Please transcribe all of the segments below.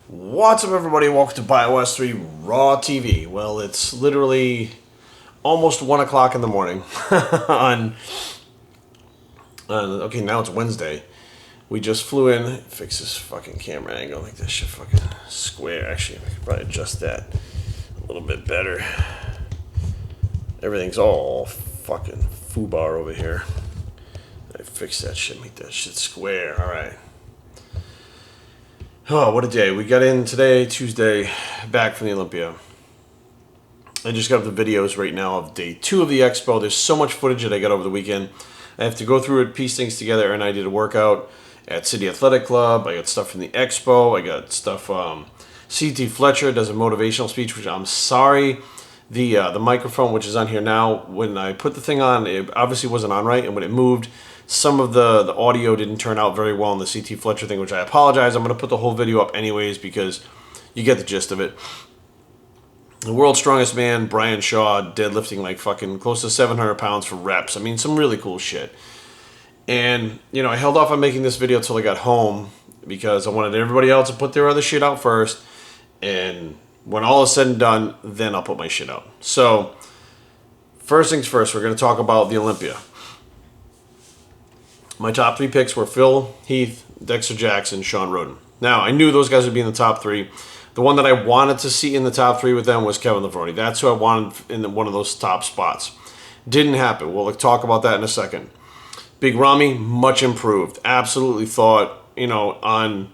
What's up, everybody? Welcome to Bios3 Raw TV. Well, it's literally almost 1 o'clock in the morning okay, now it's Wednesday. We just flew in. Fix this fucking camera angle, like this shit fucking square. Actually, I could probably adjust that a little bit better. Everything's all fucking foobar over here. I fix that shit, make that shit square. All right. Oh, what a day. We got in today, Tuesday, back from the Olympia. I just got up the videos right now of day 2 of the expo. There's so much footage that I got over the weekend. I have to go through it, piece things together, and I did a workout at City Athletic Club. I got stuff from the expo. I got stuff, C.T. Fletcher does a motivational speech, which I'm sorry. The microphone, which is on here now, when I put the thing on, it obviously wasn't on right, and when it moved, some of the audio didn't turn out very well in the C.T. Fletcher thing, which I apologize. I'm going to put the whole video up anyways because you get the gist of it. The world's strongest man, Brian Shaw, deadlifting like fucking close to 700 pounds for reps. I mean, some really cool shit. And, you know, I held off on making this video until I got home because I wanted everybody else to put their other shit out first. And when all is said and done, then I'll put my shit out. So, first things first, we're going to talk about the Olympia. My top 3 picks were Phil Heath, Dexter Jackson, Sean Roden. Now, I knew those guys would be in the top 3. The one that I wanted to see in the top 3 with them was Kevin Levrone. That's who I wanted in one of those top spots. Didn't happen. We'll talk about that in a second. Big Ramy, much improved. Absolutely thought, you know, on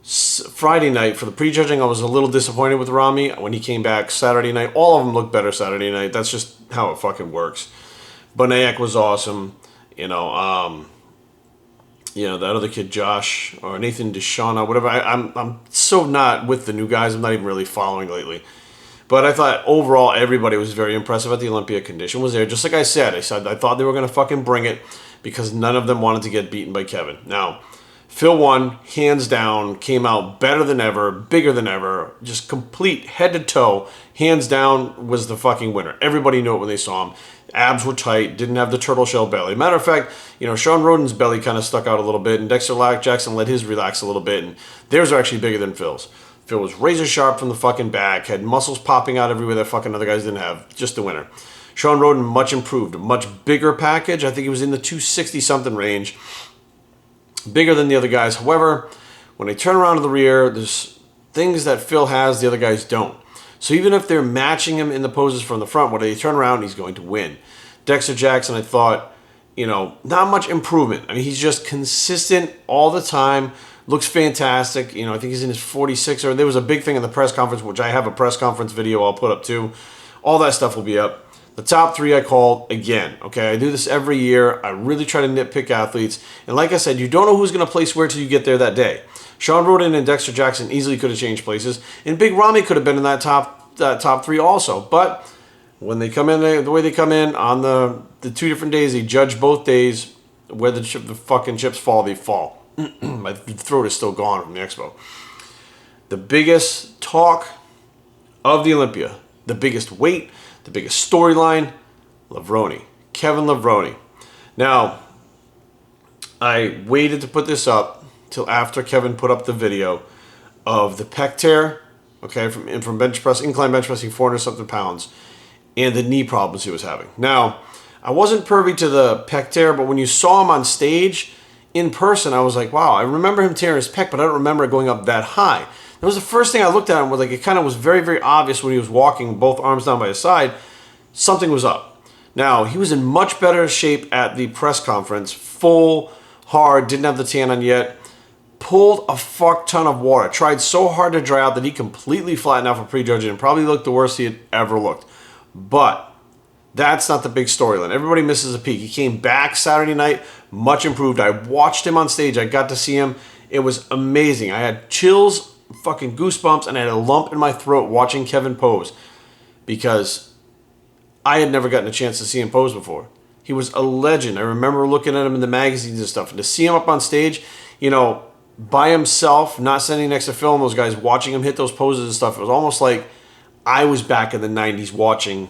Friday night for the prejudging, I was a little disappointed with Ramy. When he came back Saturday night, all of them looked better Saturday night. That's just how it fucking works. Bonayak was awesome. That other kid, Josh, or Nathan Deshauna, whatever. I'm so not with the new guys. I'm not even really following lately. But I thought overall everybody was very impressive at the Olympia. Condition was there. Just like I said I thought they were going to fucking bring it because none of them wanted to get beaten by Kevin. Now, Phil won, hands down, came out better than ever, bigger than ever, just complete head to toe, hands down, was the fucking winner. Everybody knew it when they saw him. Abs were tight, didn't have the turtle shell belly. Matter of fact, you know, Sean Roden's belly kind of stuck out a little bit, and Dexter Jackson let his relax a little bit, and theirs are actually bigger than Phil's. Phil was razor sharp from the fucking back, had muscles popping out everywhere that fucking other guys didn't have. Just the winner. Sean Roden, much improved, a much bigger package. I think he was in the 260-something range. Bigger than the other guys. However, when they turn around to the rear, there's things that Phil has the other guys don't. So even if they're matching him in the poses from the front, when they turn around, he's going to win. Dexter Jackson, I thought, you know, not much improvement. I mean, he's just consistent all the time. Looks fantastic. You know, I think he's in his 46, or there was a big thing in the press conference, which I have a press conference video I'll put up too. All that stuff will be up. The top 3 I called again. Okay, I do this every year. I really try to nitpick athletes. And like I said, you don't know who's going to place where till you get there that day. Sean Roden and Dexter Jackson easily could have changed places. And Big Ramy could have been in that top 3 also. But when they come in, the way they come in on the 2 different days, they judge both days. Where the fucking chips fall, they fall. My throat is still gone from the expo. The biggest talk of the Olympia, the biggest weight, the biggest storyline, Levrone. Kevin Levrone. Now, I waited to put this up till after Kevin put up the video of the pec tear, okay, from bench press, incline bench pressing 400-something pounds, and the knee problems he was having. Now, I wasn't privy to the pec tear, but when you saw him on stage in person, I was like, wow, I remember him tearing his pec, but I don't remember it going up that high. That was the first thing I looked at him was like, it kind of was very, very obvious when he was walking both arms down by his side, something was up. Now, he was in much better shape at the press conference, full, hard, didn't have the tan on yet, pulled a fuck ton of water, tried so hard to dry out that he completely flattened out for prejudging and probably looked the worst he had ever looked. But that's not the big storyline. Everybody misses a peak. He came back Saturday night, much improved. I watched him on stage. I got to see him. It was amazing. I had chills, fucking goosebumps, and I had a lump in my throat watching Kevin pose because I had never gotten a chance to see him pose before. He was a legend. I remember looking at him in the magazines and stuff, and to see him up on stage, you know, by himself, not standing next to Phil and those guys, watching him hit those poses and stuff, it was almost like I was back in the 90s watching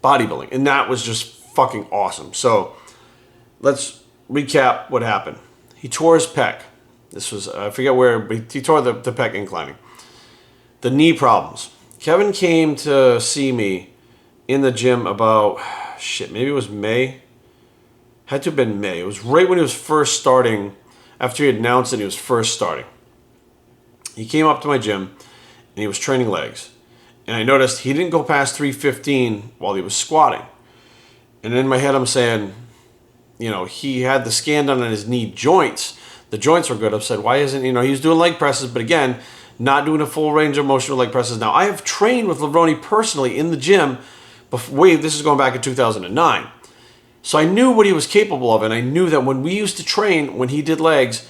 bodybuilding, and that was just fucking awesome. So let's recap what happened. He tore his pec. This was, I forget where, but he tore the pec inclining. The knee problems. Kevin came to see me in the gym about, maybe it was May. Had to have been May. It was right when he was first starting, after he had announced that he was first starting. He came up to my gym and he was training legs. And I noticed he didn't go past 315 while he was squatting. And in my head I'm saying, he had the scan done on his knee joints. The joints were good. I said, why isn't, he was doing leg presses, but again, not doing a full range of motion with leg presses. Now, I have trained with Levrone personally in the gym. This is going back in 2009. So I knew what he was capable of, and I knew that when we used to train, when he did legs,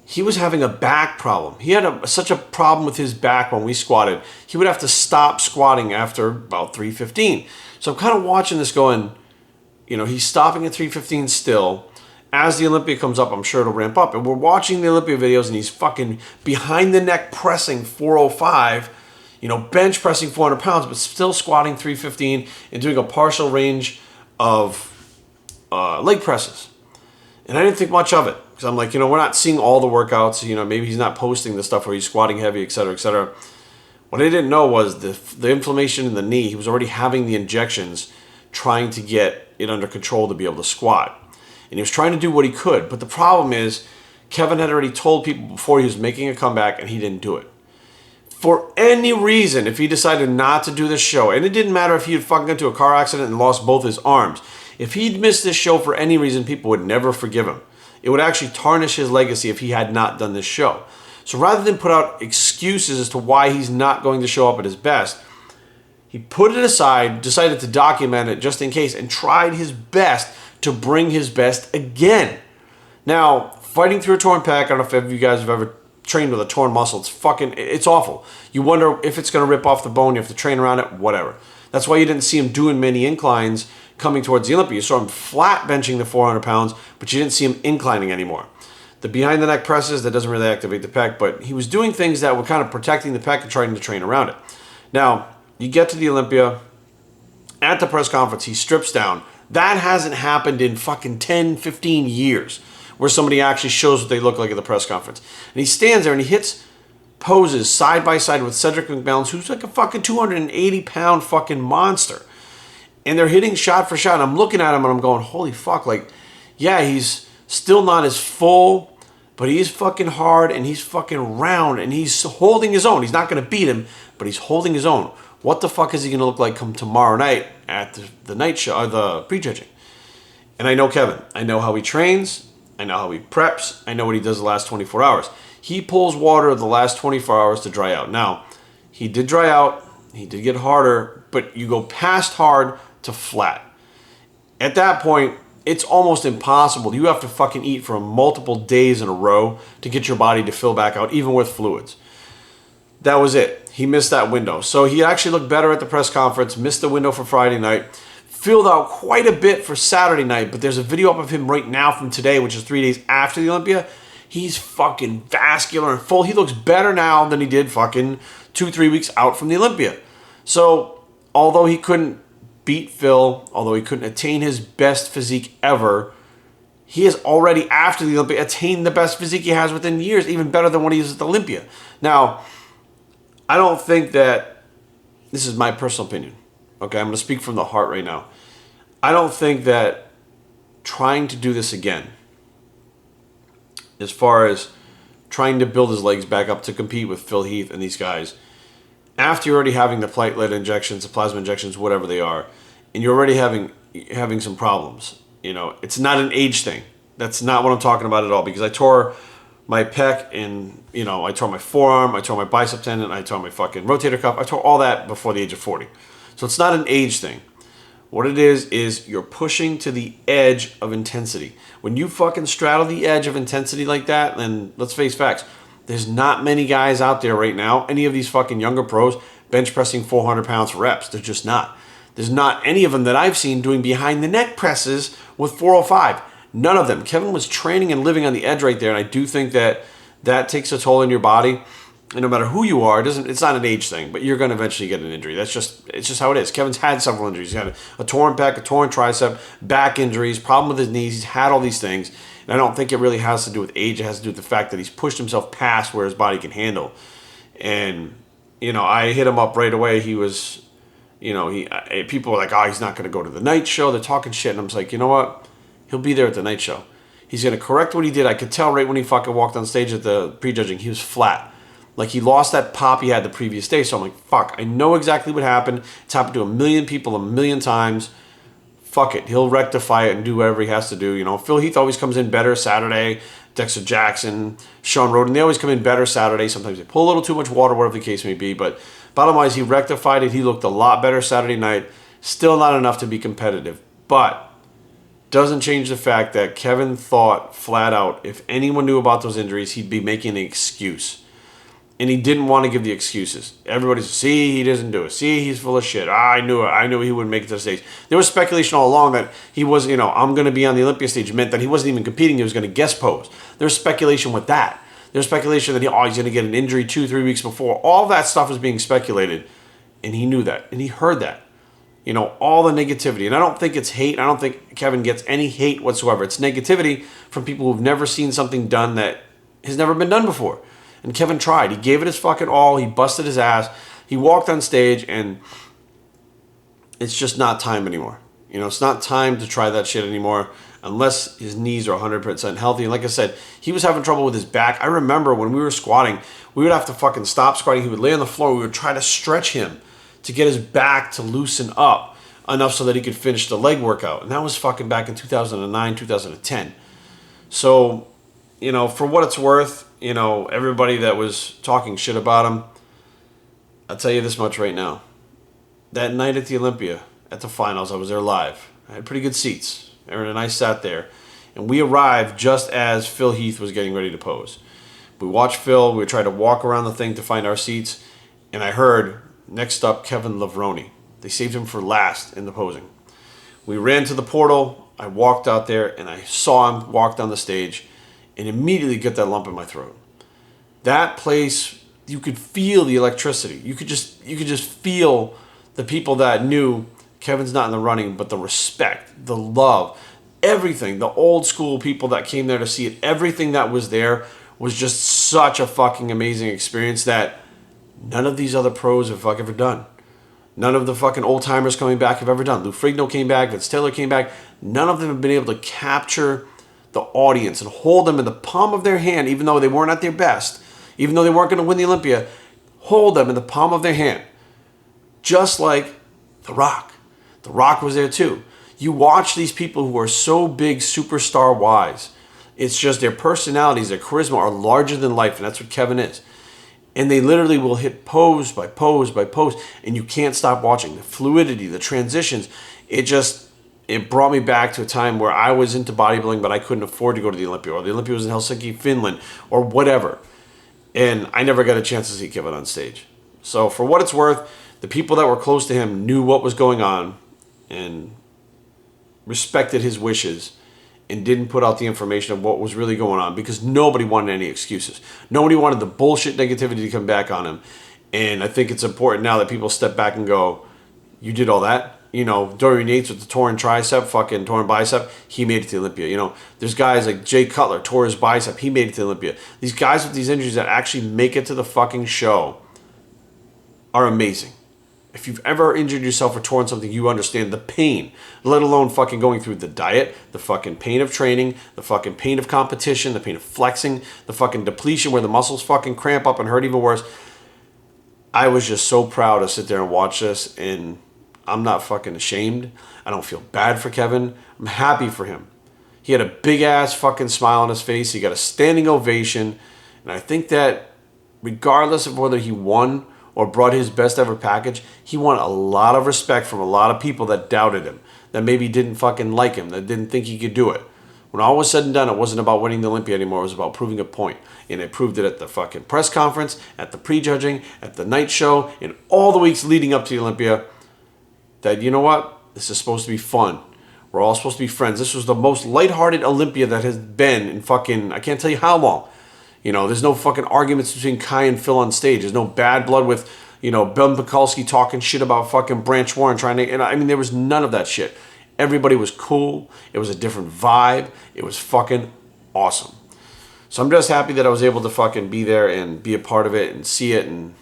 he was having a back problem. He had such a problem with his back when we squatted. He would have to stop squatting after about 315. So I'm kind of watching this going, he's stopping at 315 still. As the Olympia comes up, I'm sure it'll ramp up. And we're watching the Olympia videos, and he's fucking behind the neck pressing 405, bench pressing 400 pounds, but still squatting 315 and doing a partial range of leg presses. And I didn't think much of it because I'm like, we're not seeing all the workouts. Maybe he's not posting the stuff where he's squatting heavy, et cetera, et cetera. What I didn't know was the inflammation in the knee. He was already having the injections, trying to get it under control to be able to squat. And he was trying to do what he could. But the problem is, Kevin had already told people before he was making a comeback, and he didn't do it. For any reason, if he decided not to do this show, and it didn't matter if he had fucking got into a car accident and lost both his arms, if he'd missed this show for any reason, people would never forgive him. It would actually tarnish his legacy if he had not done this show. So rather than put out excuses as to why he's not going to show up at his best, he put it aside, decided to document it just in case, and tried his best to bring his best again. Now, fighting through a torn pec, I don't know if any of you guys have ever trained with a torn muscle. It's awful. You wonder if it's going to rip off the bone. You have to train around it, whatever. That's why you didn't see him doing many inclines coming towards the Olympia. You saw him flat benching the 400 pounds, but you didn't see him inclining anymore. The behind the neck presses, that doesn't really activate the pec, but he was doing things that were kind of protecting the pec and trying to train around it. Now, you get to the Olympia. At the press conference, he strips down. That hasn't happened in fucking 10, 15 years where somebody actually shows what they look like at the press conference. And he stands there and he hits poses side by side with Cedric McMillan, who's like a fucking 280-pound fucking monster. And they're hitting shot for shot. And I'm looking at him and I'm going, holy fuck. Like, yeah, he's still not as full, but he's fucking hard and he's fucking round and he's holding his own. He's not going to beat him, but he's holding his own. What the fuck is he going to look like come tomorrow night at the night show, or the prejudging? And I know Kevin. I know how he trains. I know how he preps. I know what he does the last 24 hours. He pulls water the last 24 hours to dry out. Now, he did dry out. He did get harder, but you go past hard to flat. At that point, it's almost impossible. You have to fucking eat for multiple days in a row to get your body to fill back out, even with fluids. That was it. He missed that window. So he actually looked better at the press conference, missed the window for Friday night, filled out quite a bit for Saturday night, but there's a video up of him right now from today, which is 3 days after the Olympia. He's fucking vascular and full. He looks better now than he did fucking 2-3 weeks out from the Olympia. So although he couldn't beat Phil, although he couldn't attain his best physique ever, he has already, after the Olympia, attained the best physique he has within years, even better than when he was at the Olympia. Now, I don't think that, this is my personal opinion, okay, I'm going to speak from the heart right now. I don't think that trying to do this again, as far as trying to build his legs back up to compete with Phil Heath and these guys, after you're already having the platelet injections, the plasma injections, whatever they are, and you're already having some problems, it's not an age thing. That's not what I'm talking about at all, because I tore my pec and, I tore my forearm, I tore my bicep tendon, I tore my fucking rotator cuff. I tore all that before the age of 40. So it's not an age thing. What it is you're pushing to the edge of intensity. When you fucking straddle the edge of intensity like that, then let's face facts. There's not many guys out there right now, any of these fucking younger pros, bench pressing 400 pounds for reps. There's just not. There's not any of them that I've seen doing behind the neck presses with 405. None of them. Kevin was training and living on the edge right there, and I do think that takes a toll on your body. And no matter who you are, it's not an age thing, but you're going to eventually get an injury. It's just how it is. Kevin's had several injuries. He's had a torn pec, a torn tricep, back injuries, problem with his knees. He's had all these things, and I don't think it really has to do with age. It has to do with the fact that he's pushed himself past where his body can handle. And, I hit him up right away. He was, people were like, oh, he's not going to go to the night show. They're talking shit. And I'm just like, you know what? He'll be there at the night show. He's going to correct what he did. I could tell right when he fucking walked on stage at the prejudging, he was flat. Like, he lost that pop he had the previous day. So I'm like, fuck, I know exactly what happened. It's happened to a million people a million times. Fuck it. He'll rectify it and do whatever he has to do. Phil Heath always comes in better Saturday. Dexter Jackson, Sean Roden, they always come in better Saturday. Sometimes they pull a little too much water, whatever the case may be. But bottom line is he rectified it. He looked a lot better Saturday night. Still not enough to be competitive. But doesn't change the fact that Kevin thought flat out if anyone knew about those injuries, he'd be making an excuse. And he didn't want to give the excuses. Everybody's, see, he doesn't do it. See, he's full of shit. I knew it. I knew he wouldn't make it to the stage. There was speculation all along that he was, I'm going to be on the Olympia stage meant that he wasn't even competing. He was going to guest pose. There's speculation with that. There's speculation that he's going to get an injury 2-3 weeks before. All that stuff was being speculated. And he knew that. And he heard that. All the negativity. And I don't think it's hate. I don't think Kevin gets any hate whatsoever. It's negativity from people who've never seen something done that has never been done before. And Kevin tried. He gave it his fucking all. He busted his ass. He walked on stage, and it's just not time anymore. It's not time to try that shit anymore unless his knees are 100% healthy. And like I said, he was having trouble with his back. I remember when we were squatting, we would have to fucking stop squatting. He would lay on the floor. We would try to stretch him to get his back to loosen up enough so that he could finish the leg workout. And that was fucking back in 2009, 2010. So, for what it's worth, everybody that was talking shit about him, I'll tell you this much right now. That night at the Olympia, at the finals, I was there live. I had pretty good seats. Aaron and I sat there. And we arrived just as Phil Heath was getting ready to pose. We watched Phil. We tried to walk around the thing to find our seats. And I heard, next up, Kevin Levrone. They saved him for last in the posing. We ran to the portal. I walked out there, and I saw him walk down the stage and immediately get that lump in my throat. That place, you could feel the electricity. You could just feel the people that knew Kevin's not in the running, but the respect, the love, everything, the old school people that came there to see it, everything that was there was just such a fucking amazing experience that none of these other pros have fucking ever done. None of the fucking old timers coming back have ever done. Lou Ferrigno came back, Vince Taylor came back. None of them have been able to capture the audience and hold them in the palm of their hand, even though they weren't at their best, even though they weren't going to win the Olympia, hold them in the palm of their hand. Just like The Rock. The Rock was there too. You watch these people who are so big superstar-wise. It's just their personalities, their charisma are larger than life, and that's what Kevin is. And they literally will hit pose by pose by pose, and you can't stop watching. The fluidity, the transitions, it brought me back to a time where I was into bodybuilding, but I couldn't afford to go to the Olympia, or the Olympia was in Helsinki, Finland, or whatever. And I never got a chance to see Kevin on stage. So for what it's worth, the people that were close to him knew what was going on and respected his wishes and didn't put out the information of what was really going on because nobody wanted any excuses. Nobody wanted the bullshit negativity to come back on him. And I think it's important now that people step back and go, you did all that? Dorian Yates with the torn tricep, fucking torn bicep, he made it to the Olympia. There's guys like Jay Cutler, tore his bicep, he made it to the Olympia. These guys with these injuries that actually make it to the fucking show are amazing. If you've ever injured yourself or torn something, you understand the pain, let alone fucking going through the diet, the fucking pain of training, the fucking pain of competition, the pain of flexing, the fucking depletion where the muscles fucking cramp up and hurt even worse. I was just so proud to sit there and watch this, and I'm not fucking ashamed. I don't feel bad for Kevin. I'm happy for him. He had a big-ass fucking smile on his face. He got a standing ovation. And I think that regardless of whether he won or brought his best ever package, he won a lot of respect from a lot of people that doubted him, that maybe didn't fucking like him, that didn't think he could do it. When all was said and done, it wasn't about winning the Olympia anymore. It was about proving a point. And it proved it at the fucking press conference, at the prejudging, at the night show, and all the weeks leading up to the Olympia, that, you know what? This is supposed to be fun. We're all supposed to be friends. This was the most lighthearted Olympia that has been in fucking, I can't tell you how long. There's no fucking arguments between Kai and Phil on stage. There's no bad blood with, Ben Pekulski talking shit about fucking Branch Warren there was none of that shit. Everybody was cool. It was a different vibe. It was fucking awesome. So I'm just happy that I was able to fucking be there and be a part of it and see it and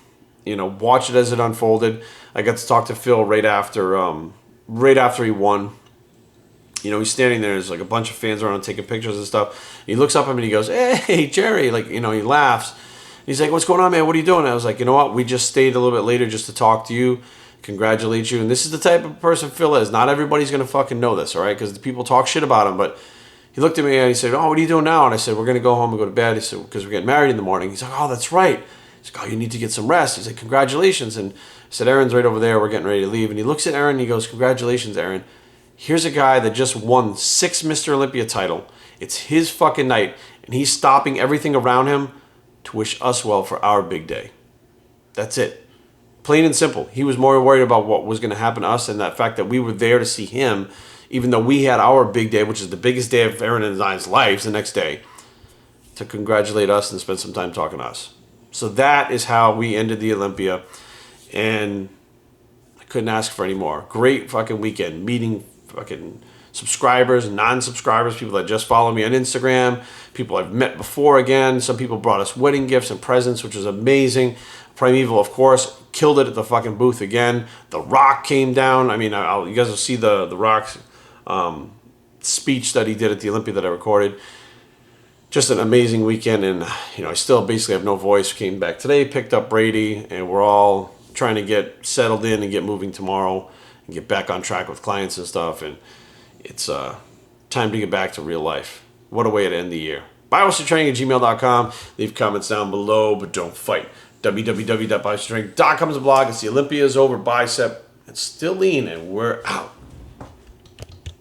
watch it as it unfolded. I got to talk to Phil right after he won. He's standing there. There's like a bunch of fans around taking pictures and stuff. He looks up at me and he goes, "Hey, Jerry!" He laughs. He's like, "What's going on, man? What are you doing?" I was like, "You know what? We just stayed a little bit later just to talk to you, congratulate you." And this is the type of person Phil is. Not everybody's gonna fucking know this, all right? Because the people talk shit about him. But he looked at me and he said, "Oh, what are you doing now?" And I said, "We're gonna go home and go to bed." He said, "Because we're getting married in the morning." He's like, "Oh, that's right." He's like, "Oh, you need to get some rest." He's like, "Congratulations." And I said, "Aaron's right over there. We're getting ready to leave." And he looks at Aaron and he goes, "Congratulations, Aaron. Here's a guy that just won 6 Mr. Olympia title. It's his fucking night. And he's stopping everything around him to wish us well for our big day." That's it. Plain and simple. He was more worried about what was going to happen to us and that fact that we were there to see him, even though we had our big day, which is the biggest day of Aaron and I's lives, the next day, to congratulate us and spend some time talking to us. So that is how we ended the Olympia. And I couldn't ask for any more. Great fucking weekend. Meeting fucking subscribers, non-subscribers, people that just follow me on Instagram, people I've met before again. Some people brought us wedding gifts and presents, which was amazing. Primeval, of course, killed it at the fucking booth again. The Rock came down. I mean, you guys will see the Rock's speech that he did at the Olympia that I recorded. Just an amazing weekend, and I still basically have no voice. Came back today, picked up Brady, and we're all trying to get settled in and get moving tomorrow and get back on track with clients and stuff. And it's time to get back to real life. What a way to end the year. Bios3Training@gmail.com. Leave comments down below, but don't fight. www.bios3training.com is a blog. It's the Olympia is over, bicep, and still lean, and we're out.